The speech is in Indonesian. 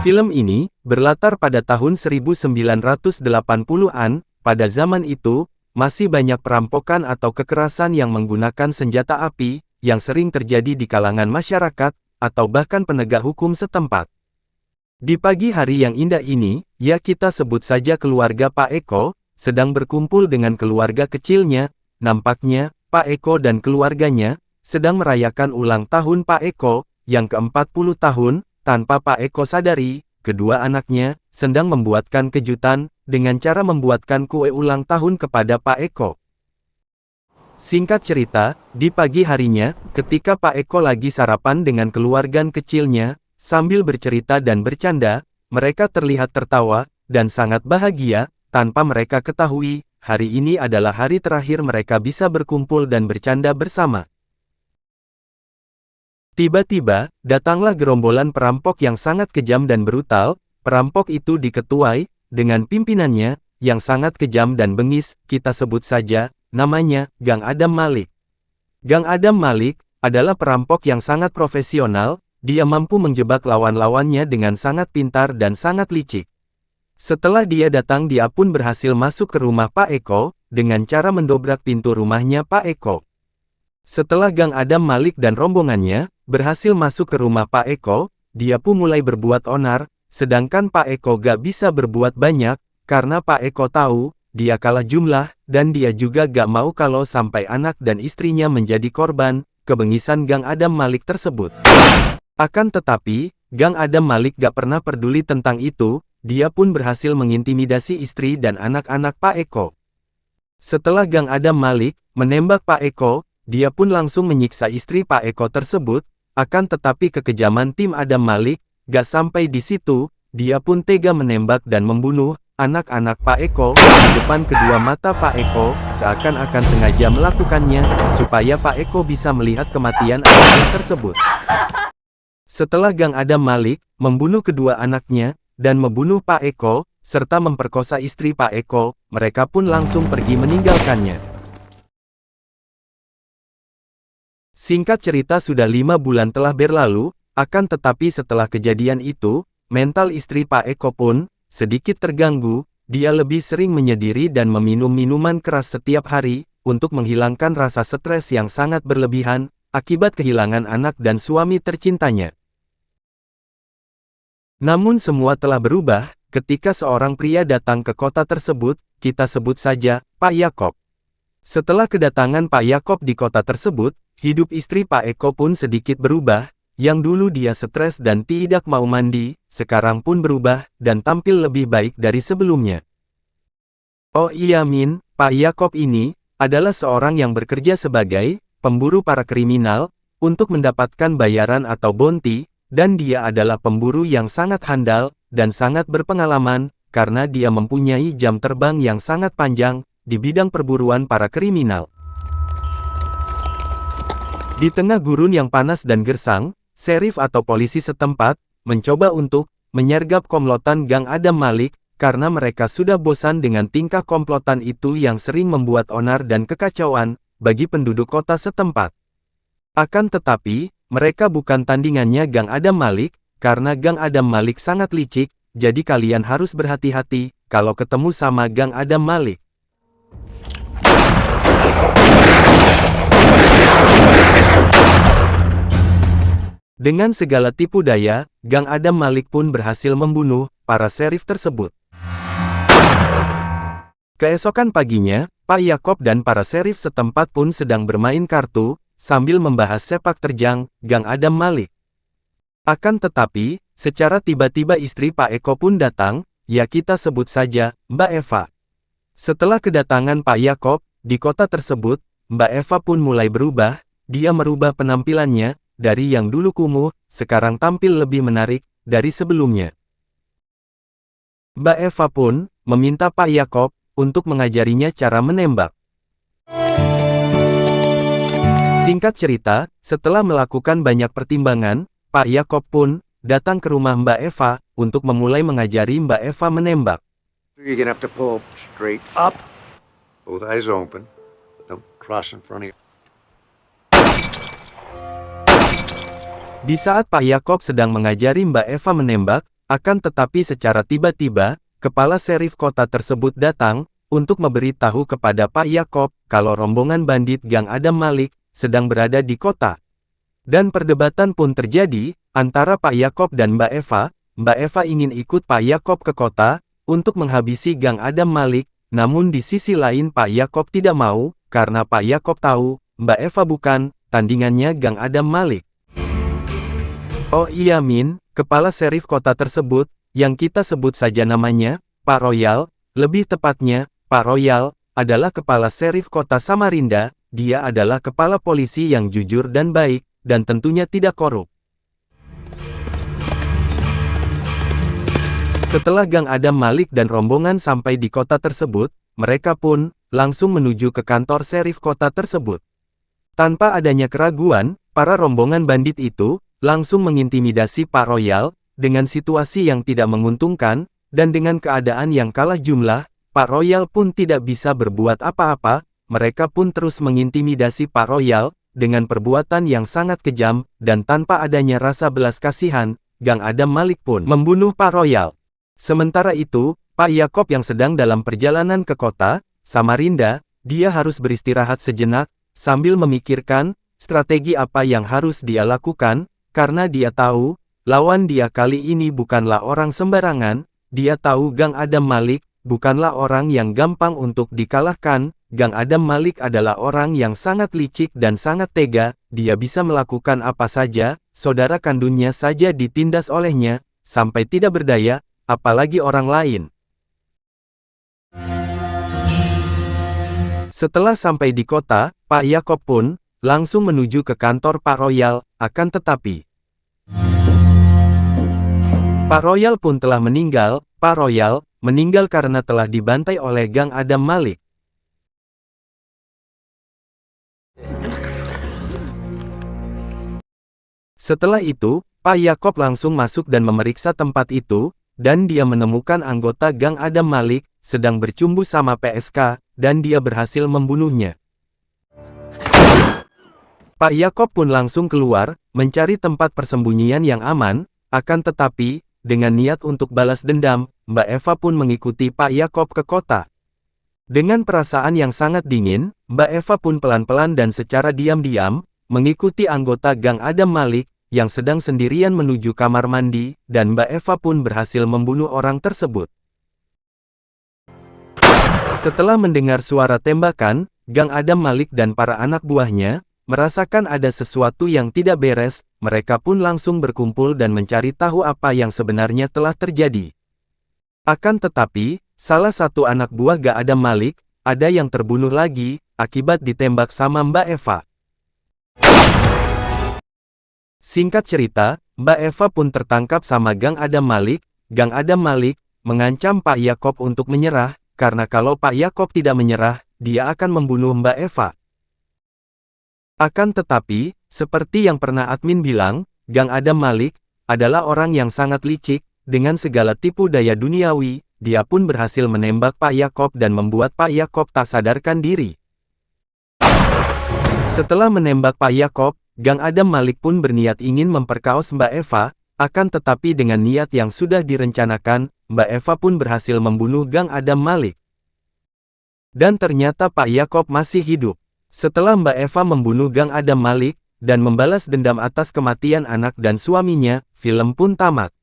Film ini berlatar pada tahun 1980-an. Pada zaman itu, masih banyak perampokan atau kekerasan yang menggunakan senjata api, yang sering terjadi di kalangan masyarakat, atau bahkan penegak hukum setempat. Di pagi hari yang indah ini, ya kita sebut saja keluarga Pak Eko, sedang berkumpul dengan keluarga kecilnya. Nampaknya, Pak Eko dan keluarganya sedang merayakan ulang tahun Pak Eko yang ke-40 tahun. Tanpa Pak Eko sadari, kedua anaknya sedang membuatkan kejutan dengan cara membuatkan kue ulang tahun kepada Pak Eko. Singkat cerita, di pagi harinya, ketika Pak Eko lagi sarapan dengan keluarga kecilnya, sambil bercerita dan bercanda, mereka terlihat tertawa dan sangat bahagia. Tanpa mereka ketahui, hari ini adalah hari terakhir mereka bisa berkumpul dan bercanda bersama. Tiba-tiba, datanglah gerombolan perampok yang sangat kejam dan brutal. Perampok itu diketuai dengan pimpinannya yang sangat kejam dan bengis. Kita sebut saja namanya Gang Adam Malik. Gang Adam Malik adalah perampok yang sangat profesional. Dia mampu menjebak lawan-lawannya dengan sangat pintar dan sangat licik. Setelah dia datang, dia pun berhasil masuk ke rumah Pak Eko dengan cara mendobrak pintu rumahnya Pak Eko. Setelah Gang Adam Malik dan rombongannya berhasil masuk ke rumah Pak Eko, dia pun mulai berbuat onar, sedangkan Pak Eko gak bisa berbuat banyak, karena Pak Eko tahu, dia kalah jumlah, dan dia juga gak mau kalau sampai anak dan istrinya menjadi korban kebengisan Gang Adam Malik tersebut. Akan tetapi, Gang Adam Malik gak pernah peduli tentang itu, dia pun berhasil mengintimidasi istri dan anak-anak Pak Eko. Setelah Gang Adam Malik menembak Pak Eko, dia pun langsung menyiksa istri Pak Eko tersebut. Akan tetapi kekejaman tim Adam Malik gak sampai di situ, dia pun tega menembak dan membunuh anak-anak Pak Eko di depan kedua mata Pak Eko, seakan-akan sengaja melakukannya supaya Pak Eko bisa melihat kematian anaknya tersebut. Setelah Gang Adam Malik membunuh kedua anaknya dan membunuh Pak Eko serta memperkosa istri Pak Eko, mereka pun langsung pergi meninggalkannya. Singkat cerita, sudah 5 bulan telah berlalu, akan tetapi setelah kejadian itu, mental istri Pak Eko pun sedikit terganggu. Dia lebih sering menyendiri dan meminum minuman keras setiap hari, untuk menghilangkan rasa stres yang sangat berlebihan, akibat kehilangan anak dan suami tercintanya. Namun semua telah berubah, ketika seorang pria datang ke kota tersebut, kita sebut saja Pak Yakob. Setelah kedatangan Pak Yakob di kota tersebut, hidup istri Pak Eko pun sedikit berubah. Yang dulu dia stres dan tidak mau mandi, sekarang pun berubah dan tampil lebih baik dari sebelumnya. Oh iya Min, Pak Yakob ini adalah seorang yang bekerja sebagai pemburu para kriminal untuk mendapatkan bayaran atau bounty, dan dia adalah pemburu yang sangat handal dan sangat berpengalaman karena dia mempunyai jam terbang yang sangat panjang di bidang perburuan para kriminal. Di tengah gurun yang panas dan gersang, serif atau polisi setempat mencoba untuk menyergap komplotan Gang Adam Malik, karena mereka sudah bosan dengan tingkah komplotan itu yang sering membuat onar dan kekacauan bagi penduduk kota setempat. Akan tetapi, mereka bukan tandingannya Gang Adam Malik, karena Gang Adam Malik sangat licik, jadi kalian harus berhati-hati kalau ketemu sama Gang Adam Malik. Dengan segala tipu daya, Gang Adam Malik pun berhasil membunuh para serif tersebut. Keesokan paginya, Pak Yakob dan para serif setempat pun sedang bermain kartu, sambil membahas sepak terjang Gang Adam Malik. Akan tetapi, secara tiba-tiba istri Pak Eko pun datang, ya kita sebut saja Mbak Eva. Setelah kedatangan Pak Yakob di kota tersebut, Mbak Eva pun mulai berubah. Dia merubah penampilannya dari yang dulu kumuh, sekarang tampil lebih menarik dari sebelumnya. Mbak Eva pun meminta Pak Yakob untuk mengajarinya cara menembak. Singkat cerita, setelah melakukan banyak pertimbangan, Pak Yakob pun datang ke rumah Mbak Eva untuk memulai mengajari Mbak Eva menembak. You're gonna have to pull straight up, both eyes open, don't cross in front of you. Di saat Pak Yakob sedang mengajari Mbak Eva menembak, Akan tetapi secara tiba-tiba, kepala serif kota tersebut datang, untuk memberitahu kepada Pak Yakob, kalau rombongan bandit Gang Adam Malik, sedang berada di kota. Dan perdebatan pun terjadi, antara Pak Yakob dan Mbak Eva. Mbak Eva ingin ikut Pak Yakob ke kota, untuk menghabisi Gang Adam Malik, namun di sisi lain Pak Yakob tidak mau, karena Pak Yakob tahu, Mbak Eva bukan tandingannya Gang Adam Malik. Oh iya Min, kepala serif kota tersebut, yang kita sebut saja namanya, Pak Royal, lebih tepatnya, Pak Royal, adalah kepala serif kota Samarinda, dia adalah kepala polisi yang jujur dan baik, dan tentunya tidak korup. Setelah Gang Adam Malik dan rombongan sampai di kota tersebut, mereka pun langsung menuju ke kantor serif kota tersebut. Tanpa adanya keraguan, para rombongan bandit itu langsung mengintimidasi Pak Royal dengan situasi yang tidak menguntungkan, dan dengan keadaan yang kalah jumlah, Pak Royal pun tidak bisa berbuat apa-apa. Mereka pun terus mengintimidasi Pak Royal dengan perbuatan yang sangat kejam, dan tanpa adanya rasa belas kasihan, Gang Adam Malik pun membunuh Pak Royal. Sementara itu, Pak Yakob yang sedang dalam perjalanan ke kota Samarinda, dia harus beristirahat sejenak, sambil memikirkan strategi apa yang harus dia lakukan, karena dia tahu, lawan dia kali ini bukanlah orang sembarangan. Dia tahu Gang Adam Malik bukanlah orang yang gampang untuk dikalahkan. Gang Adam Malik adalah orang yang sangat licik dan sangat tega, dia bisa melakukan apa saja, saudara kandungnya saja ditindas olehnya, sampai tidak berdaya, apalagi orang lain. Setelah sampai di kota, Pak Yakob pun langsung menuju ke kantor Pak Royal, akan tetapi Pak Royal pun telah meninggal. Pak Royal meninggal karena telah dibantai oleh Gang Adam Malik. Setelah itu, Pak Yakob langsung masuk dan memeriksa tempat itu, dan dia menemukan anggota Gang Adam Malik sedang bercumbu sama PSK, dan dia berhasil membunuhnya. Pak Yakob pun langsung keluar, mencari tempat persembunyian yang aman, akan tetapi, dengan niat untuk balas dendam, Mbak Eva pun mengikuti Pak Yakob ke kota. Dengan perasaan yang sangat dingin, Mbak Eva pun pelan-pelan dan secara diam-diam, mengikuti anggota Gang Adam Malik, yang sedang sendirian menuju kamar mandi, dan Mbak Eva pun berhasil membunuh orang tersebut. Setelah mendengar suara tembakan, Gang Adam Malik dan para anak buahnya merasakan ada sesuatu yang tidak beres. Mereka pun langsung berkumpul dan mencari tahu apa yang sebenarnya telah terjadi. Akan tetapi, salah satu anak buah Gang Adam Malik ada yang terbunuh lagi akibat ditembak sama Mbak Eva. Singkat cerita, Mbak Eva pun tertangkap sama Gang Adam Malik. Gang Adam Malik mengancam Pak Yakob untuk menyerah, karena kalau Pak Yakob tidak menyerah, dia akan membunuh Mbak Eva. Akan tetapi, seperti yang pernah admin bilang, Gang Adam Malik adalah orang yang sangat licik, dengan segala tipu daya duniawi, dia pun berhasil menembak Pak Yakob dan membuat Pak Yakob tak sadarkan diri. Setelah menembak Pak Yakob, Gang Adam Malik pun berniat ingin memperkaos Mbak Eva, akan tetapi dengan niat yang sudah direncanakan, Mbak Eva pun berhasil membunuh Gang Adam Malik. Dan ternyata Pak Yakob masih hidup. Setelah Mbak Eva membunuh Gang Adam Malik, dan membalas dendam atas kematian anak dan suaminya, film pun tamat.